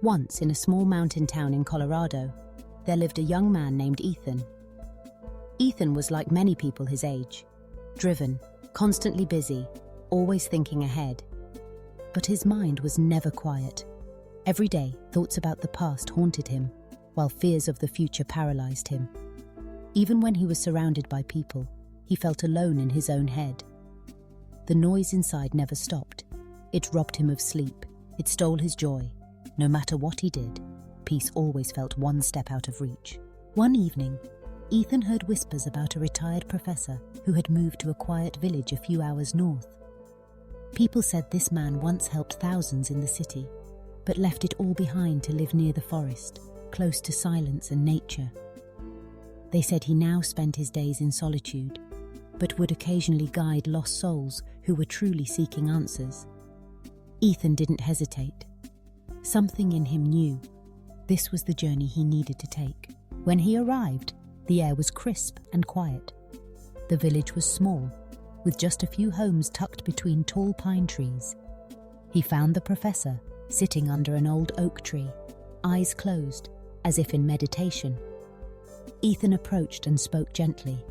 Once, in a small mountain town in Colorado, there lived a young man named Ethan. Ethan was like many people his age, driven, constantly busy, always thinking ahead. But his mind was never quiet. Every day, thoughts about the past haunted him, while fears of the future paralyzed him. Even when he was surrounded by people, he felt alone in his own head. The noise inside never stopped. It robbed him of sleep. It stole his joy. No matter what he did, peace always felt one step out of reach. One evening, Ethan heard whispers about a retired professor who had moved to a quiet village a few hours north. People said this man once helped thousands in the city, but left it all behind to live near the forest, close to silence and nature. They said he now spent his days in solitude, but would occasionally guide lost souls who were truly seeking answers. Ethan didn't hesitate. Something in him knew this was the journey he needed to take. When he arrived, the air was crisp and quiet. The village was small, with just a few homes tucked between tall pine trees. He found the professor sitting under an old oak tree, eyes closed, as if in meditation. Ethan approached and spoke gently.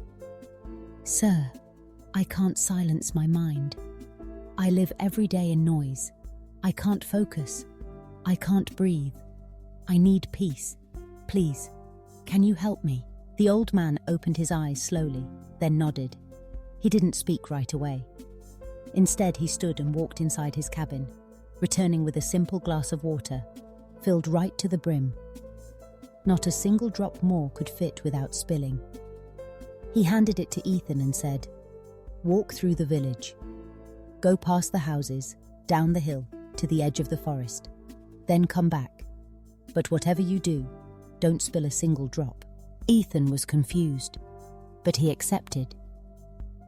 "Sir, I can't silence my mind. I live every day in noise. I can't focus. I can't breathe. I need peace. Please, can you help me?" The old man opened his eyes slowly, then nodded. He didn't speak right away. Instead, he stood and walked inside his cabin, returning with a simple glass of water, filled right to the brim. Not a single drop more could fit without spilling. He handed it to Ethan and said, "Walk through the village. Go past the houses, down the hill, to the edge of the forest. Then come back. But whatever you do, don't spill a single drop." Ethan was confused, but he accepted.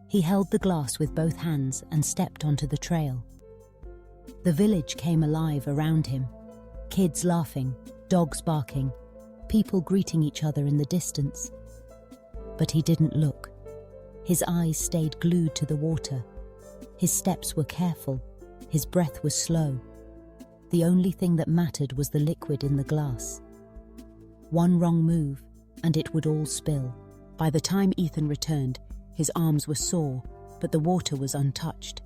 He held the glass with both hands and stepped onto the trail. The village came alive around him. Kids laughing, dogs barking, people greeting each other in the distance. But he didn't look. His eyes stayed glued to the water. His steps were careful. His breath was slow. The only thing that mattered was the liquid in the glass. One wrong move, and it would all spill. By the time Ethan returned, his arms were sore, but the water was untouched.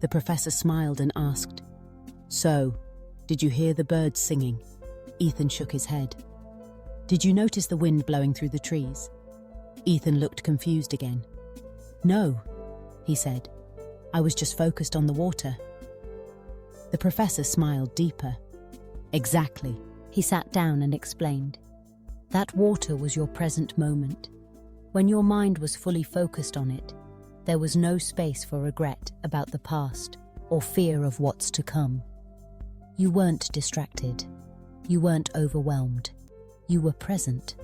The professor smiled and asked, "So, did you hear the birds singing?" Ethan shook his head. "Did you notice the wind blowing through the trees?" Ethan looked confused again. "No," he said. "I was just focused on the water." The professor smiled deeper. "Exactly." He sat down and explained. "That water was your present moment. When your mind was fully focused on it, there was no space for regret about the past or fear of what's to come. You weren't distracted. You weren't overwhelmed. You were present.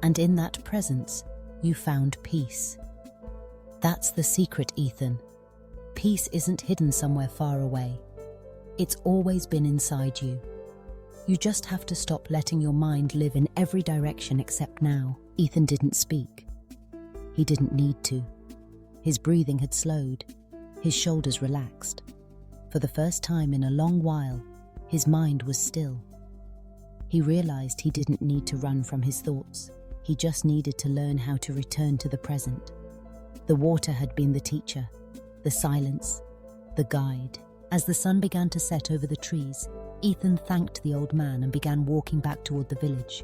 And in that presence, you found peace. That's the secret, Ethan. Peace isn't hidden somewhere far away. It's always been inside you. You just have to stop letting your mind live in every direction except now." Ethan didn't speak. He didn't need to. His breathing had slowed. His shoulders relaxed. For the first time in a long while, his mind was still. He realized he didn't need to run from his thoughts. He just needed to learn how to return to the present. The water had been the teacher, the silence, the guide. As the sun began to set over the trees, Ethan thanked the old man and began walking back toward the village.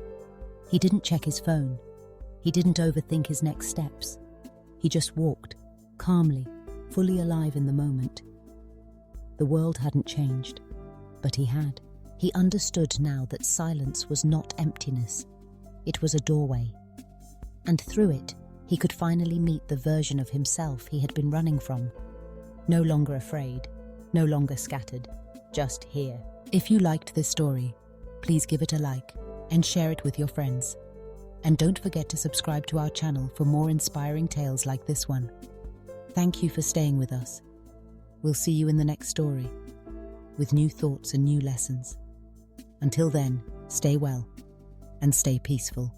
He didn't check his phone. He didn't overthink his next steps. He just walked, calmly, fully alive in the moment. The world hadn't changed, but he had. He understood now that silence was not emptiness. It was a doorway. And through it, he could finally meet the version of himself he had been running from. No longer afraid, no longer scattered, just here. If you liked this story, please give it a like and share it with your friends. And don't forget to subscribe to our channel for more inspiring tales like this one. Thank you for staying with us. We'll see you in the next story, with new thoughts and new lessons. Until then, stay well and stay peaceful.